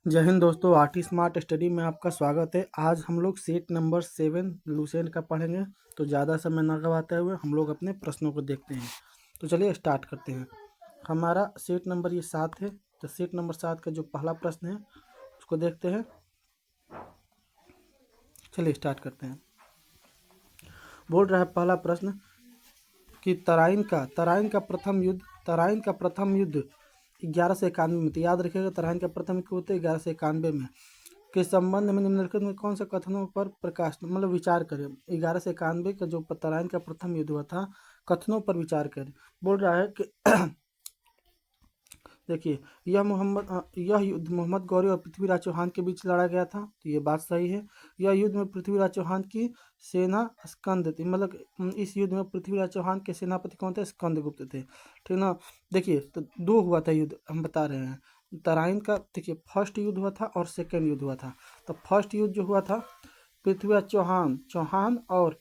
जय हिंद दोस्तों, art smart study में आपका स्वागत है। आज हम लोग सेट नंबर 7 लूसेंट का पढ़ेंगे। तो ज़्यादा समय न गवाते हुए हम लोग अपने प्रश्नों को देखते हैं। तो चलिए स्टार्ट करते हैं। हमारा सेट नंबर ये 7 है। तो सेट नंबर 7 का जो पहला प्रश्न है उसको देखते हैं। चलिए स्टार्ट करते हैं। बोल रहा है पहला प्रश्न कि तराइन का प्रथम युद्ध 1191 में। तो याद रखिएगा, तराइन का प्रथम युद्ध होते 1191 में के संबंध में निम्नलिखित में कौन सा कथनों पर प्रकाश मतलब विचार करें। 1191 का जो तराइन का प्रथम युद्ध हुआ था, कथनों पर विचार करें। बोल रहा है कि देखिए, यह युद्ध मोहम्मद गौरी और पृथ्वीराज चौहान के बीच लड़ा गया था। तो ये बात सही है। यह युद्ध में पृथ्वीराज चौहान की सेना स्कंद थी, मतलब इस युद्ध में पृथ्वीराज चौहान के सेनापति कौन थे? स्कंदगुप्त थे, ठीक ना। देखिए, तो दो हुआ था युद्ध, हम बता रहे हैं। तराइन का देखिए फर्स्ट युद्ध हुआ था और सेकेंड युद्ध हुआ था। तो फर्स्ट युद्ध जो हुआ था पृथ्वीराज चौहान और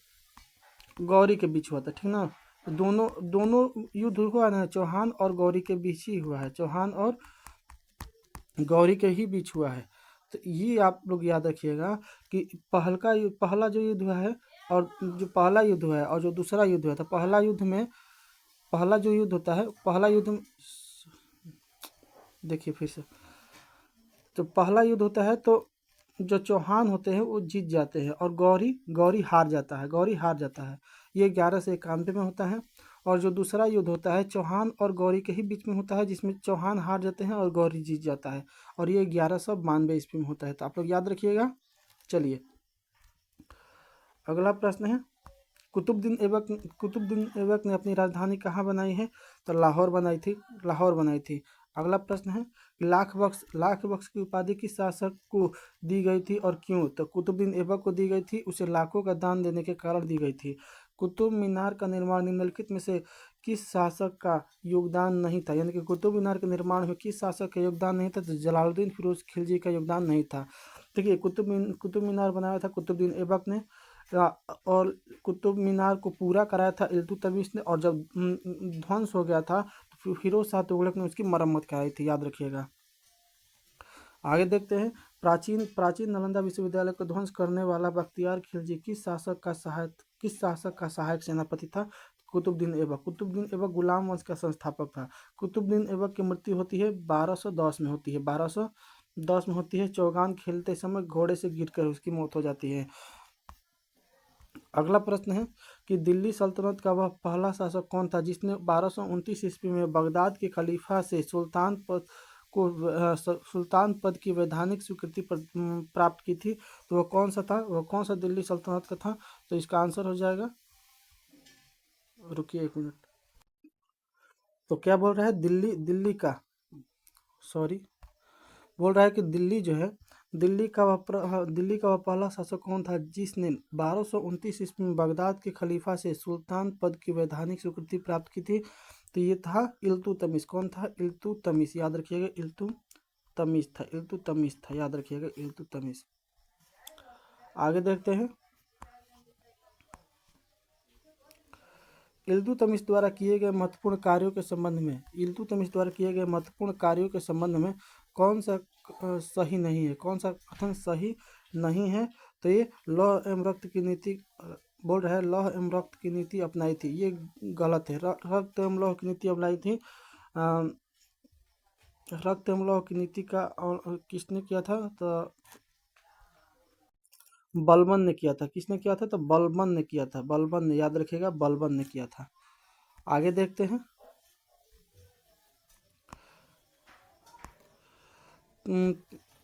गौरी के बीच हुआ था, ठीक ना। तो दोनों दोनों युद्ध हुआ ना, चौहान और गौरी के बीच ही हुआ है। चौहान और गौरी के ही बीच हुआ है। तो ये आप लोग याद रखिएगा कि पहला जो युद्ध हुआ है और जो पहला युद्ध हुआ है और जो दूसरा युद्ध हुआ था, पहला जो युद्ध होता है, पहला युद्ध देखिए फिर से, तो पहला युद्ध होता है तो जो चौहान होते हैं वो जीत जाते हैं और गौरी हार जाता है। ये 1191 में होता है। और जो दूसरा युद्ध होता है चौहान और गौरी के ही बीच में होता है, जिसमें चौहान हार जाते हैं और गौरी जीत जाता है। और ये 1192 ईस्वी में होता है। तो आप लोग याद रखिएगा। चलिए अगला प्रश्न है, कुतुबुद्दीन ऐबक ने अपनी राजधानी कहाँ बनाई है? तो लाहौर बनाई थी। अगला प्रश्न है, लाख बख्श की उपाधि किस शासक को दी गई थी और क्यों? तो कुतुबुद्दीन ऐबक को दी गई थी। उसे लाखों का दान देने के कारण दी गई थी। कुतुब मीनार का निर्माण निम्नलिखित में से किस शासक का योगदान नहीं था? यानी कि कुतुब मीनार के निर्माण में किस शासक का योगदान नहीं था? तो जलालुद्दीन फिरोज खिलजी का योगदान नहीं था। देखिए, कुतुब मीनार बनाया था कुतुबुद्दीन ऐबक ने। और कुतुब मीनार को पूरा कराया था इल्तुतमिश ने। और जब ध्वंस हो गया था तो फिरोज शाह तुगलक ने उसकी मरम्मत कराई थी, याद रखिएगा। आगे देखते हैं, प्राचीन नालंदा विश्वविद्यालय को ध्वंस करने वाला बख्तियार खिलजी किस शासक का सहायक सेनापति था? कुतुबुद्दीन ऐबक गुलाम वंश का संस्थापक था। कुतुबुद्दीन ऐबक की मृत्यु होती है 1210 में होती है। 1210 में होती है। चौगान खेलते समय घोड़े से गिरकर उसकी मौत हो जाती है। अगला प्रश्न है कि दिल्ली सल्तनत का वह पहला शासक कौन था जिसने 1229 ईस्वी में बगदाद के खलीफा से सुल्तान पद की वैधानिक स्वीकृति प्राप्त की थी? तो वह कौन सा दिल्ली सल्तनत का था? तो इसका आंसर हो जाएगा, रुकिए एक मिनट। तो क्या बोल रहा है, दिल्ली का, सॉरी, बोल रहा है कि दिल्ली का वह पहला शासक कौन था जिसने 1229 ईस्वी में बगदाद के खलीफा से सुल्तान पद की वैधानिक स्वीकृति प्राप्त की थी? तो ये था इल्तुतमिश। कौन था? इल्तुतमिश, याद रखिएगा। इल्तुतमिश था, याद रखिएगा, इल्तुतमिश। आगे देखते हैं, इल्तुतमिश द्वारा किए गए महत्वपूर्ण कार्यों के संबंध में कौन सा सही नहीं है? कौन सा कथन सही नहीं है? तो ये लौह एवं रक्त की नीति बोल रहा है, लौह एवं रक्त की नीति अपनाई थी। ये गलत है। रक्त एवं लौह की नीति अपनाई थी। रक्त एवं लौह की नीति का और किसने किया था? तो बलबन ने किया था। किसने किया था? तो बलबन ने किया था। बलबन ने, याद रखिएगा, बलबन ने किया था। आगे देखते हैं,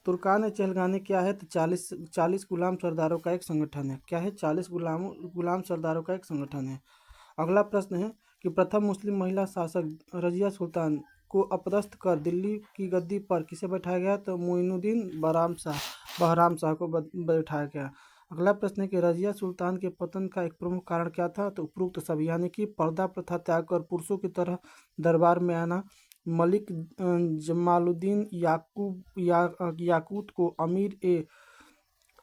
तुर्कान चहलगानी क्या है? तो 40 गुलाम सरदारों का एक संगठन है। क्या है? 40 गुलाम सरदारों का एक संगठन है। अगला प्रश्न है कि प्रथम मुस्लिम महिला शासक रजिया सुल्तान को अपदस्थ कर दिल्ली की गद्दी पर किसे बैठाया गया? तो मोइनुद्दीन बहराम शाह को बैठाया गया। अगला प्रश्न है कि रजिया सुल्तान के पतन का एक प्रमुख कारण क्या था? तो उपरोक्त सभी, यानी कि पर्दा प्रथा त्याग कर पुरुषों की तरह दरबार में आना, मलिक जमालुद्दीन याकूत को अमीर ए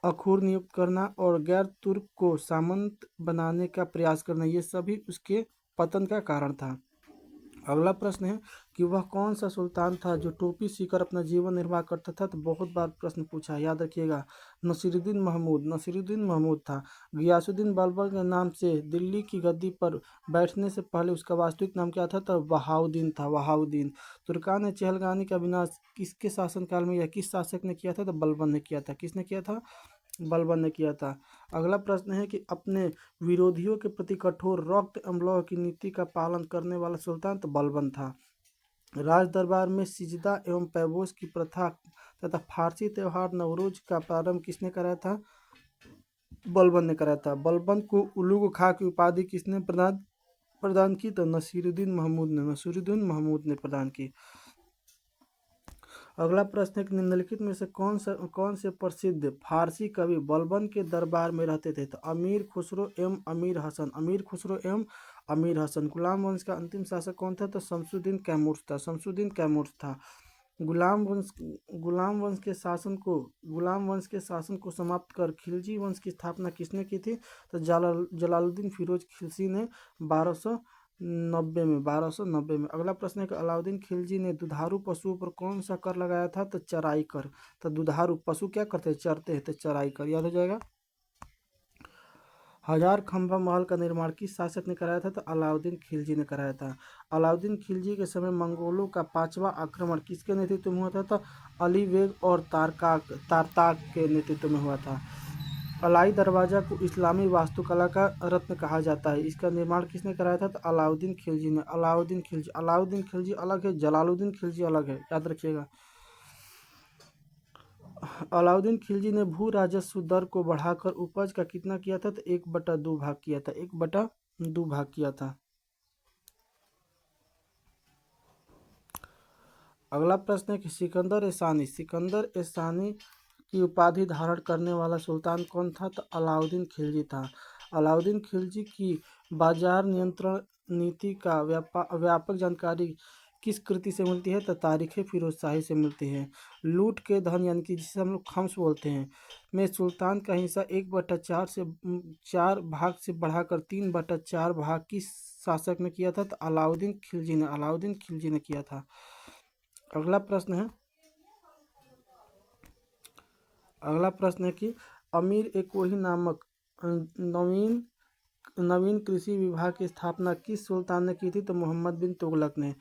अखूर नियुक्त करना और गैर तुर्क को सामंत बनाने का प्रयास करना, ये सभी उसके पतन का कारण था। अगला प्रश्न है कि वह कौन सा सुल्तान था जो टोपी सीकर अपना जीवन निर्वाह करता था। तो बहुत बार प्रश्न पूछा है, याद रखिएगा। नसीरुद्दीन महमूद था। गियासुद्दीन बलबन के नाम से दिल्ली की गद्दी पर बैठने से पहले उसका वास्तविक नाम क्या था। तो बहाउद्दीन था, बहाउद्दीन। तुर्कान चहलगानी का विनाश किसके शासनकाल में या किस शासक ने किया था। तो बलबन ने किया था। किसने किया था। बलबन ने किया था। अगला प्रश्न है कि अपने विरोधियों के प्रति कठोर रक्त अमलौह की नीति का पालन करने वाला सुल्तान तो बलबन था। राज दरबार में सिजदा एवं पैबोस की प्रथा तथा फारसी त्यौहार नवरोज का प्रारंभ किसने कराया था। बलबन ने कराया था। बलबन को उलूग खां की उपाधि किसने प्रदान प्रदान की। तो नसीरुद्दीन महमूद ने प्रदान की। अगला प्रश्न है कि निम्नलिखित में से कौन से प्रसिद्ध फारसी कवि बलबन के दरबार में रहते थे। तो अमीर खुसरो एवं अमीर हसन। गुलाम वंश का अंतिम शासक कौन था। तो शमसुद्दीन कैमूर्स था। गुलाम वंश के शासन को समाप्त कर खिलजी वंश की स्थापना किसने की थी। तो जलालुद्दीन फिरोज खिलजी ने 1290 में। अगला प्रश्न है कि अलाउद्दीन खिलजी ने दुधारू पशुओं पर कौन सा कर लगाया था। तो चराई कर। तो दुधारू पशु क्या करते हैं, चरते हैं, तो चराई कर याद हो जाएगा। हजार खंभा महल का निर्माण किस शासक ने कराया था। तो अलाउद्दीन खिलजी ने कराया था। अलाउद्दीन खिलजी के समय मंगोलों का 5वां आक्रमण किसके नेतृत्व में हुआ था। तो अली बेग और तारताक के नेतृत्व में हुआ था। अलाई दरवाजा को इस्लामी वास्तुकला का रत्न कहा जाता है। इसका निर्माण किसने कराया था। तो अलाउद्दीन खिलजी ने। अलाउद्दीन खिलजी अलग है, जलालुद्दीन खिलजी अलग है, याद रखिएगा। अलाउद्दीन खिलजी ने भू राजस्व दर को बढ़ाकर उपज का कितना किया था। तो 1/2 भाग किया था। 1/2 भाग किया था। अगला प्रश्न है कि सिकंदर ए सानी की उपाधि धारण करने वाला सुल्तान कौन था। तो अलाउद्दीन खिलजी था। अलाउद्दीन खिलजी की बाजार नियंत्रण नीति का व्यापक जानकारी किस कृति से मिलती है। तो तारीख फिरोज शाही से मिलती है। लूट के धन यानी कि जिसे हम लोग खम्स बोलते हैं में सुल्तान का हिस्सा 1/4 से 4 भाग से बढ़ाकर 3/4 भाग किस शासक ने किया था। तो अलाउद्दीन खिलजी ने किया था। अगला प्रश्न है कि अमीर एकोही नामक नवीन नवीन कृषि विभाग की स्थापना किस सुल्तान ने की थी। तो मोहम्मद बिन तुगलक ने।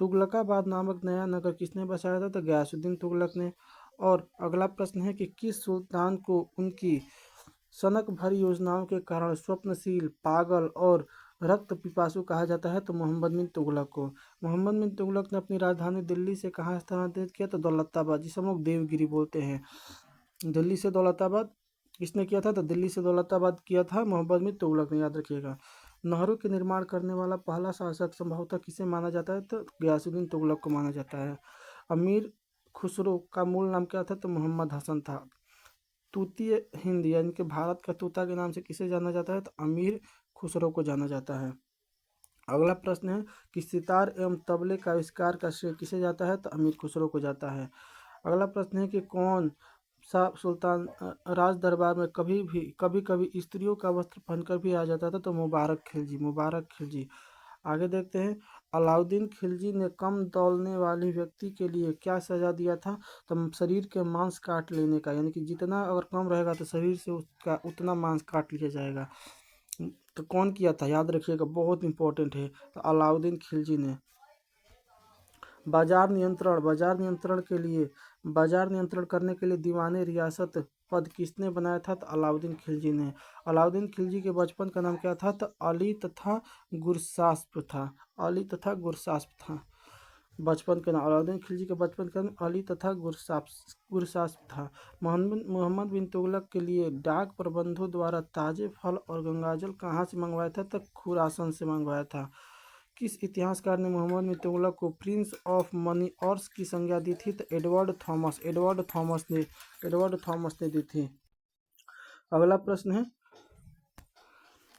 तुगलकाबाद नामक नया नगर किसने बसाया था। तो गयासुद्दीन तुगलक ने। और अगला प्रश्न है कि किस सुल्तान को उनकी सनक भरी योजनाओं के कारण स्वप्नशील, पागल और रक्त पिपासु कहा जाता है। तो मोहम्मद बिन तुगलक को। मोहम्मद बिन तुगलक ने अपनी राजधानी दिल्ली से कहाँ स्थानांतरित किया। तो दौलताबाद, जिसे हम लोग देवगिरी बोलते हैं। दिल्ली से दौलताबाद किसने किया था। तो दिल्ली से दौलताबाद किया था मोहम्मद बिन तुगलक ने, याद रखिएगा। नहरों के निर्माण करने वाला पहला शासक संभवतः किसे माना जाता है। तो गयासुद्दीन तुगलक को माना जाता है। अमीर खुसरो का मूल नाम क्या था। तो मोहम्मद हसन था। तूतीय हिंद यानी कि भारत का तूता के नाम से किसे जाना जाता है। तो अमीर खुसरो को जाना जाता है। अगला प्रश्न है कि सितार एवं तबले का आविष्कार का श्रेय किसे जाता है। तो अमीर खुसरो को जाता है। अगला प्रश्न है कि कौन सा सुल्तान राज दरबार में कभी कभी स्त्रियों का वस्त्र पहनकर भी आ जाता था। तो मुबारक खिलजी। आगे देखते हैं। अलाउद्दीन खिलजी ने कम दौलने वाले व्यक्ति के लिए क्या सजा दिया था। तो शरीर के मांस काट लेने का, यानी कि जितना अगर कम रहेगा तो शरीर से उसका उतना मांस काट लिया जाएगा। तो कौन किया था, याद रखिएगा, बहुत इंपॉर्टेंट है। तो अलाउद्दीन खिलजी ने। बाजार नियंत्रण करने के लिए दीवाने रियासत पद किसने बनाया था। तो अलाउद्दीन खिलजी ने। अलाउद्दीन खिलजी के बचपन का नाम क्या था। तो अली तथा गुरसास्प था। बचपन का नाम अलाउद्दीन खिलजी के बचपन का नाम अली तथा गुरसास्प था। मोहम्मद बिन तुगलक के लिए डाक प्रबंधों द्वारा ताजे फल और गंगाजल कहाँ से मंगवाया था। तो खुरासन से मंगवाया था। किस इतिहासकार ने मोहम्मद बिन तुगलक को प्रिंस ऑफ मनी ऑर्स की संज्ञा दी थी। तो एडवर्ड थॉमस ने दी थी। अगला प्रश्न है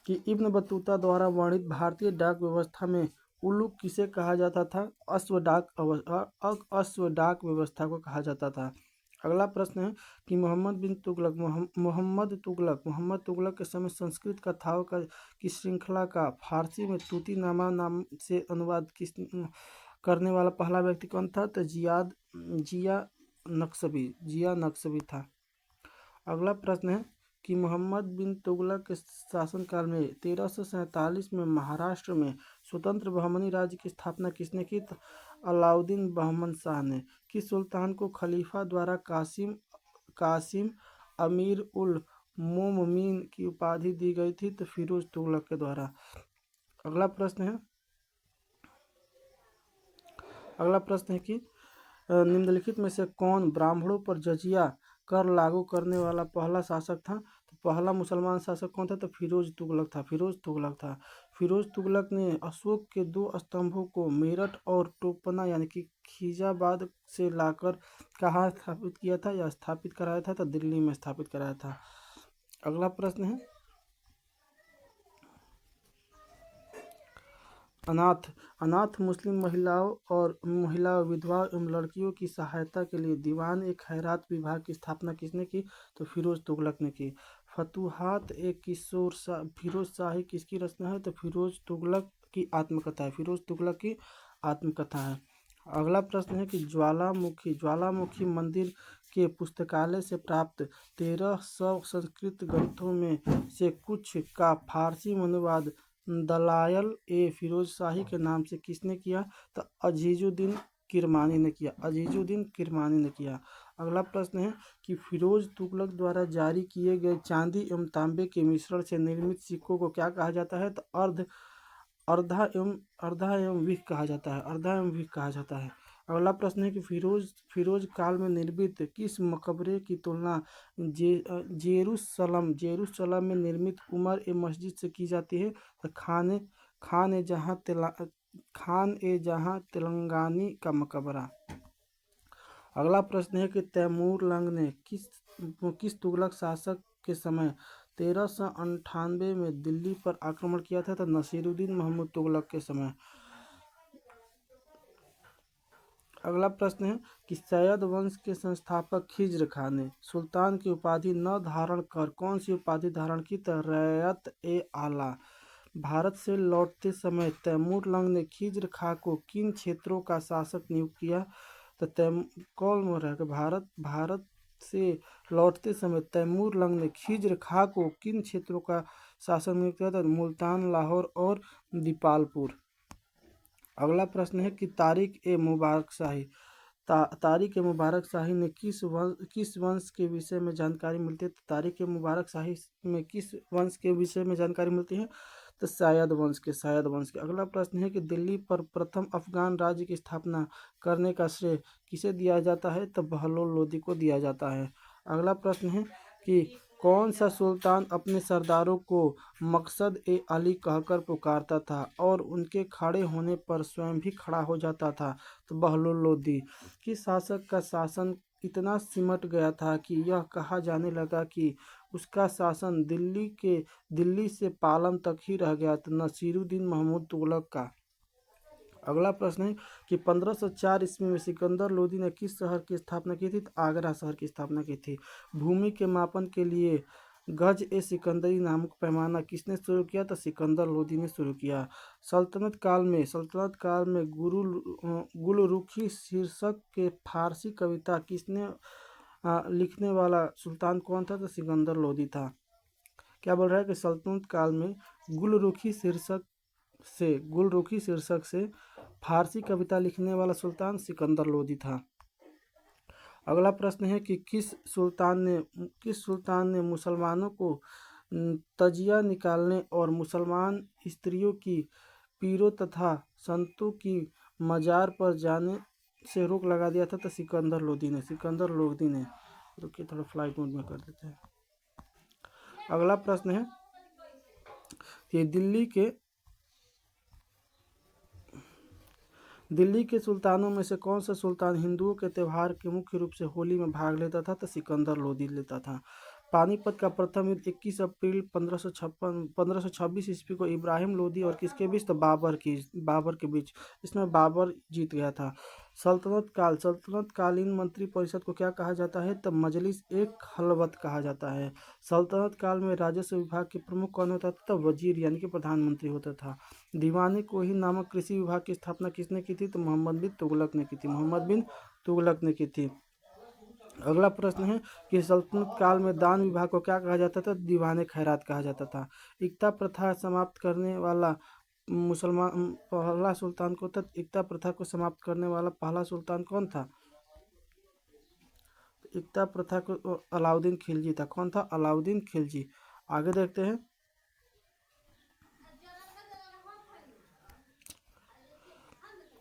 कि इब्न बतूता द्वारा वर्णित भारतीय डाक व्यवस्था में उलूक किसे कहा जाता था। अश्व डाक व्यवस्था को कहा जाता था। अगला प्रश्न है कि मोहम्मद तुगलक के समय संस्कृत कथाओं की श्रृंखला का फारसी में तूतीनामा नाम से अनुवाद करने वाला पहला व्यक्ति कौन था? तो जिया नक्शबी था। अगला प्रश्न है कि मोहम्मद बिन तुगलक के शासनकाल में 1347 में महाराष्ट्र में स्वतंत्र बहमनी राज्य की स्थापना किसने की? तो अलाउद्दीन बहमन शाह ने। किस सुल्तान को खलीफा द्वारा कासिम अमीर उल मोमिनीन की उपाधि दी गई थी? तो फिरोज तुगलक के द्वारा। अगला प्रश्न है कि निम्नलिखित में से कौन ब्राह्मणों पर जजिया कर लागू करने वाला पहला शासक था? तो पहला मुसलमान शासक कौन था? तो फिरोज तुगलक था। फिरोज तुगलक ने अशोक के 2 स्तंभों को मेरठ और टोपना यानी कि खिजाबाद से लाकर कहाँ स्थापित किया था या स्थापित कराया था? तो दिल्ली में स्थापित कराया था। अगला प्रश्न है अनाथ मुस्लिम महिलाओं विधवा एवं लड़कियों की सहायता के लिए दीवान ए खैरात विभाग की स्थापना किसने की? तो फिरोज तुगलक ने की। फतुहात ए फिरोज शाही किसकी रचना है? तो फिरोज तुगलक की आत्मकथा है। अगला प्रश्न है कि ज्वालामुखी मंदिर के पुस्तकालय से प्राप्त 1300 संस्कृत ग्रंथों में से कुछ का फारसी में अनुवाद दलायल ए फिरोज शाही के नाम से किसने किया? तो अजीजुद्दीन किरमानी ने किया। अगला प्रश्न है कि फिरोज तुगलक द्वारा जारी किए गए चांदी एवं तांबे के मिश्रण से निर्मित सिक्कों को क्या कहा जाता है? तो अर्धा एवं विक कहा जाता है। अगला प्रश्न है कि फिरोज काल में निर्मित किस मकबरे की तुलना जेरूसलम में निर्मित उमर ए मस्जिद से की जाती है? तो खान ए जहां तेलंगानी का मकबरा। अगला प्रश्न है कि तैमूरलंग ने किस तुगलक शासक के समय 1398 में दिल्ली पर आक्रमण किया था? तो नसीरुद्दीन महमूद तुगलक के समय। अगला प्रश्न है कि सैयद वंश के संस्थापक खिज्र खान ने सुल्तान की उपाधि न धारण कर कौन सी उपाधि धारण की? तो रैयत ए आला। भारत से लौटते समय तैमूरलंग ने खिज्र खां को किन क्षेत्रों का शासक नियुक्त किया? तो भारत से लौटते समय तैमूरलंग ने खिज्र खां को किन क्षेत्रों का शासक नियुक्त किया? तो मुल्तान, लाहौर और दीपालपुर। अगला प्रश्न है कि तारिक ए मुबारक शाही ने किस वंश के विषय में जानकारी मिलती है? तो तारिक ए मुबारक शाही में किस वंश के विषय में जानकारी मिलती है? तो शायद वंश के। अगला प्रश्न है कि दिल्ली पर प्रथम अफगान राज्य की स्थापना करने का श्रेय किसे दिया जाता है? तो बहलोल लोदी को दिया जाता है। अगला प्रश्न है कि कौन सा सुल्तान अपने सरदारों को मकसद ए अली कहकर पुकारता था और उनके खड़े होने पर स्वयं भी खड़ा हो जाता था? तो बहलोल लोदी। किस शासक का शासन इतना सिमट गया था कि यह कहा जाने लगा कि उसका शासन दिल्ली से पालम तक ही रह गया? तो नसीरुद्दीन महमूद तुगलक का। अगला प्रश्न है कि 1504 ईस्वी में सिकंदर लोदी ने किस शहर की स्थापना की थी? तो आगरा शहर की स्थापना की थी। भूमि के मापन के लिए गज ए सिकंदरी नामक पैमाना किसने शुरू किया? तो सिकंदर लोदी ने शुरू किया। सल्तनत काल में गुलरुखी शीर्षक के फारसी कविता किसने लिखने वाला सुल्तान कौन था? तो सिकंदर लोदी था। क्या बोल रहा है कि सल्तनत काल में गुलरुखी शीर्षक से फारसी कविता लिखने वाला सुल्तान सिकंदर लोदी था। अगला प्रश्न है कि किस सुल्तान ने मुसलमानों को तजिया निकालने और मुसलमान स्त्रियों की पीरों तथा संतों की मजार पर जाने से रोक लगा दिया था? तो सिकंदर लोदी ने। रुकिए थोड़ा फ्लाइट मोड में कर देते हैं। अगला प्रश्न है कि दिल्ली के सुल्तानों में से कौन सा सुल्तान हिंदुओं के त्यौहार के मुख्य रूप से होली में भाग लेता था? तो सिकंदर लोदी लेता था। पानीपत का प्रथम युद्ध 21 अप्रैल 1526 ईस्वी को इब्राहिम लोदी और किसके बीच, तो बाबर के बीच। इसमें बाबर जीत गया था। सल्तनत कालीन मंत्री परिषद को क्या कहा जाता है, तो मजलिस ए खलवत कहा जाता है। सल्तनत काल में राजस्व विभाग के प्रमुख कौन होता था, तो वजीर यानी कि प्रधानमंत्री होता था। दीवाने कोही नामक कृषि विभाग की स्थापना किसने की थी, तो मोहम्मद बिन तुगलक ने की थी। मोहम्मद बिन तुगलक ने की थी। अगला प्रश्न है कि सल्तनत काल में दान विभाग को क्या कहा जाता था, दीवाने खैरात कहा जाता था। इक्ता प्रथा समाप्त करने वाला मुसलमान पहला सुल्तान को था। इक्ता प्रथा को समाप्त करने वाला पहला सुल्तान कौन था, इक्ता प्रथा को अलाउद्दीन खिलजी था। कौन था, अलाउद्दीन खिलजी। आगे देखते हैं।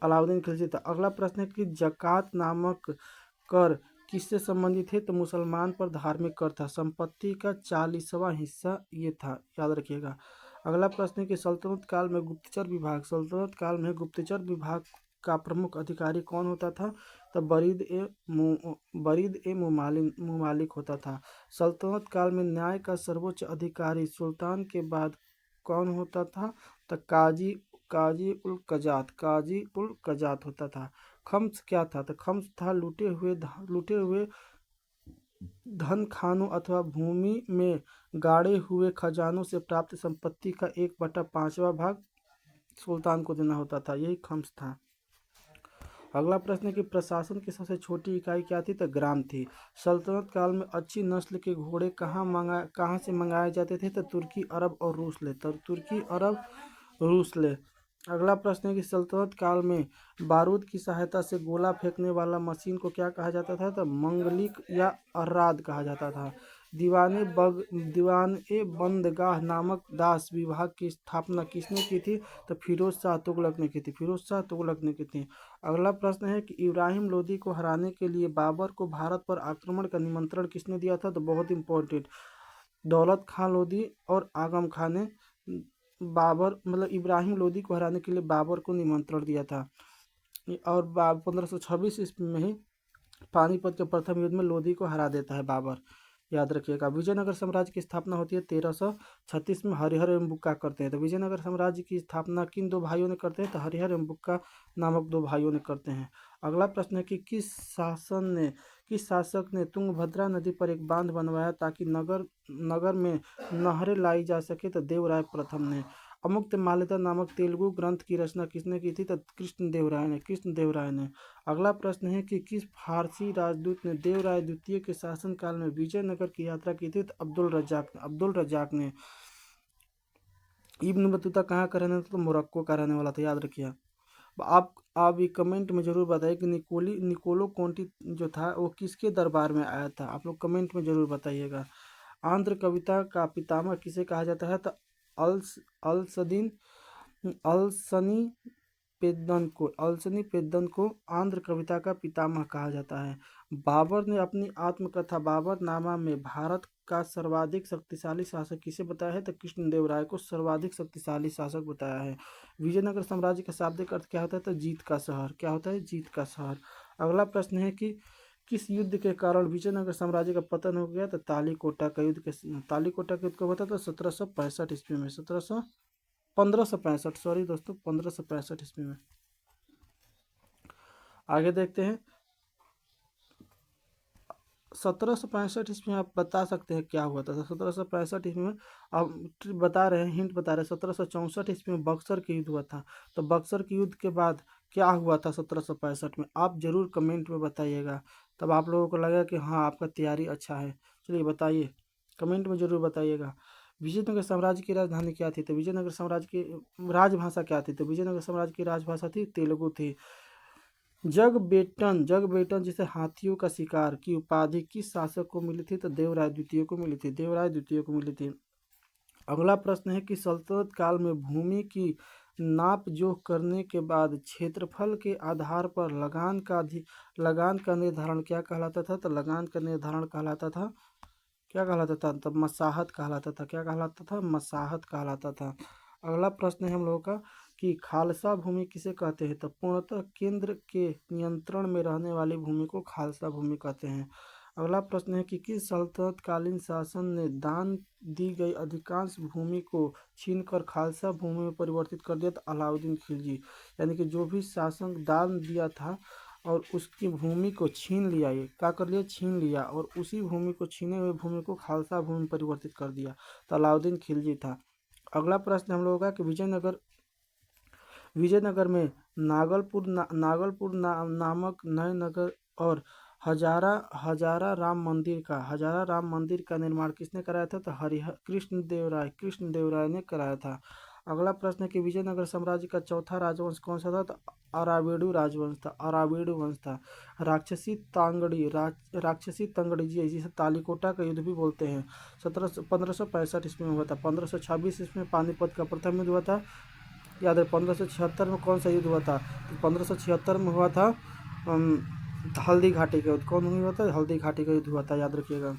अलाउद्दीन खिलजी था। अगला प्रश्न है कि जकात नामक कर किससे संबंधित है, तो मुसलमान पर धार्मिक कर था। संपत्ति का 40वां हिस्सा ये था, याद रखिएगा। अगला प्रश्न है कि सल्तनत काल में गुप्तचर विभाग का प्रमुख अधिकारी कौन होता था, तो बरीद ए मुमालिक होता था। सल्तनत काल में न्याय का सर्वोच्च अधिकारी सुल्तान के बाद कौन होता था, तो काजी उल कजात होता था। खम्स क्या था, तो खम्स था लूटे हुए धन खानों अथवा भूमि में गाड़े हुए खजानों से प्राप्त संपत्ति का 1/5वां भाग सुल्तान को देना होता था, यही खम्स था। अगला प्रश्न है कि प्रशासन की सबसे छोटी इकाई क्या थी, तो ग्राम थी। सल्तनत काल में अच्छी नस्ल के घोड़े कहाँ से मंगाए जाते थे, तो तुर्की, अरब और रूस ले। अगला प्रश्न है कि सल्तनत काल में बारूद की सहायता से गोला फेंकने वाला मशीन को क्या कहा जाता था, तो मंगलिक या अर्राद कहा जाता था। दीवान ए बंदगाह नामक दास विभाग की स्थापना किसने की थी, तो फिरोज शाह तुगलक ने की थी। अगला प्रश्न है कि इब्राहिम लोदी को हराने के लिए बाबर को भारत पर आक्रमण का निमंत्रण किसने दिया था, तो बहुत इंपॉर्टेंट, दौलत खां लोदी और आगम खां ने इब्राहिम लोदी को हराने के लिए बाबर को निमंत्रण दिया था। और 1526 ईस्वी में ही पानीपत के प्रथम युद्ध में लोदी को हरा देता है बाबर, याद रखिएगा। विजयनगर साम्राज्य की स्थापना होती है 1336 में, हरिहर एवं बुक्का करते हैं। तो विजयनगर साम्राज्य की स्थापना किन दो भाइयों ने करते हैं, तो हरिहर एवं बुक्का नामक दो भाइयों ने करते हैं। अगला प्रश्न है कि किस शासक ने तुंगभद्रा नदी पर एक बांध बनवाया ताकि नगर में नहरें लाई जा सके, तो देवराय प्रथम ने। अमुक्तमाल्यदा नामक तेलुगु ग्रंथ की रचना किसने की थी, तो कृष्णदेवराय ने। अगला प्रश्न है कि किस फारसी राजदूत ने देवराय द्वितीय के शासनकाल में विजयनगर की यात्रा की थी, तो अब्दुल रजाक ने। इब्न बतूता कहाँ का रहने वाला था, तो मोरक्को का रहने वाला था, याद रखिए। आप ये कमेंट में जरूर बताइए कि निकोलो कोंटी जो था वो किसके दरबार में आया था, आप लोग कमेंट में जरूर बताइएगा। आंध्र कविता का पितामह किसे कहा जाता है, तो अल्सनी पेद्दन को आंध्र कविता का पितामह कहा जाता है। बाबर ने अपनी आत्मकथा बाबरनामा में भारत का सर्वाधिक शक्तिशाली शासक किसे बताया है, तो कृष्णदेवराय को सर्वाधिक शक्तिशाली शासक बताया है। विजयनगर साम्राज्य का शाब्दिक अर्थ क्या होता है, तो जीत का शहर। क्या होता है, जीत का शहर। अगला प्रश्न है कि किस युद्ध के कारण विजयनगर साम्राज्य का पतन हो गया, तो तालीकोटा का युद्ध कब होता था, 1765 ईस्वी में। 1565, सॉरी दोस्तों, 1565 ईस्वी में। आगे देखते हैं। 1765 ईस्वी में आप बता सकते हैं क्या हुआ था, 1765 ईस्वी में आप बता रहे हैं, हिंट बता रहे हैं। 1764 ईस्वी में बक्सर के युद्ध हुआ था। तो बक्सर के युद्ध के बाद क्या हुआ था 1765 में, आप जरूर कमेंट में बताइएगा, तब आप लोगों को लगेगा कि हाँ आपका तैयारी अच्छा है। चलिए बताइए, कमेंट में जरूर बताइएगा। विजयनगर साम्राज्य की राजधानी क्या थी, तो विजयनगर साम्राज्य की राजभाषा क्या थी, तो विजयनगर साम्राज्य की राजभाषा थी तेलुगु थी। जगबेटन जिसे हाथियों का शिकार की उपाधि किस शासक को मिली थी, तो देवराय द्वितीय को मिली थी। अगला प्रश्न है कि सल्तनत काल में भूमि की नाप जोख करने के बाद क्षेत्रफल के आधार पर लगान का निर्धारण क्या कहलाता था, तो लगान का निर्धारण कहलाता था, क्या कहलाता था, तब मसाहत कहलाता था। क्या कहलाता था, मसाहत कहलाता था। अगला प्रश्न है हम लोगों का कि खालसा भूमि किसे कहते हैं, तो पूर्णतः केंद्र के नियंत्रण में रहने वाली भूमि को खालसा भूमि कहते हैं। अगला प्रश्न है कि किस सल्तनत कालीन शासन ने दान दी गई अधिकांश भूमि को छीनकर खालसा भूमि में परिवर्तित कर दिया? तो अलाउद्दीन खिलजी। यानी कि जो भी शासक दान दिया था और उसकी भूमि को छीन लिया, ये क्या कर लिया, छीन लिया, और उसी भूमि को, छीने हुए भूमि को खालसा भूमि में परिवर्तित कर दिया, तो अलाउद्दीन खिलजी था। अगला प्रश्न हम लोगों का कि विजयनगर में नागलपुर नामक नए नगर और हजारा राम मंदिर का निर्माण किसने कराया था? तो हरिहर कृष्ण देव राय ने कराया था। अगला प्रश्न है कि विजयनगर साम्राज्य का चौथा राजवंश कौन सा था? तो अरावेडु राजवंश था, अरावेडु वंश था। राक्षसी तंगड़ी जी, जिसे तालीकोटा का युद्ध भी बोलते हैं, 1565 ईस्वी में हुआ था। 1526 ईस्वी में पानीपत का प्रथम युद्ध हुआ था। याद है 1576 में कौन सा युद्ध हुआ था? तो 1576 में हुआ था हल्दी घाटी का युद्ध। कौन हुआ था? हल्दी घाटी का युद्ध हुआ था, याद रखिएगा।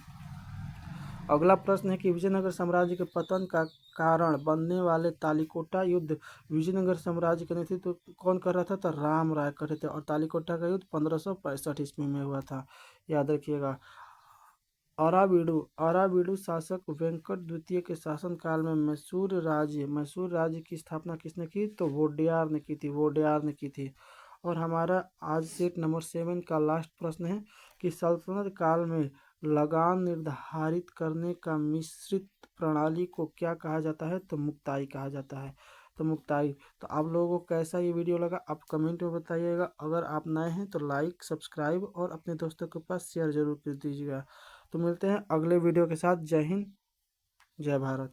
अगला प्रश्न है कि विजयनगर साम्राज्य के पतन का कारण बनने वाले तालीकोटा युद्ध विजयनगर साम्राज्य का नेतृत्व कौन कर रहा था? तो राम राय कर रहे थे, और तालीकोटा का युद्ध 1565 ईस्वी में हुआ था, याद रखिएगा। अराविडु शासक वेंकट द्वितीय के शासन काल में मैसूर राज्य की स्थापना किसने की? तो वोडेयार ने की थी। और हमारा आज सेट नंबर 7 का लास्ट प्रश्न है कि सल्तनत काल में लगान निर्धारित करने का मिश्रित प्रणाली को क्या कहा जाता है? तो मुक्ताई कहा जाता है। तो आप लोगों को कैसा ये वीडियो लगा आप कमेंट में बताइएगा। अगर आप नए हैं तो लाइक, सब्सक्राइब और अपने दोस्तों के पास शेयर जरूर कर दीजिएगा। तो मिलते हैं अगले वीडियो के साथ। जय हिंद, जय भारत।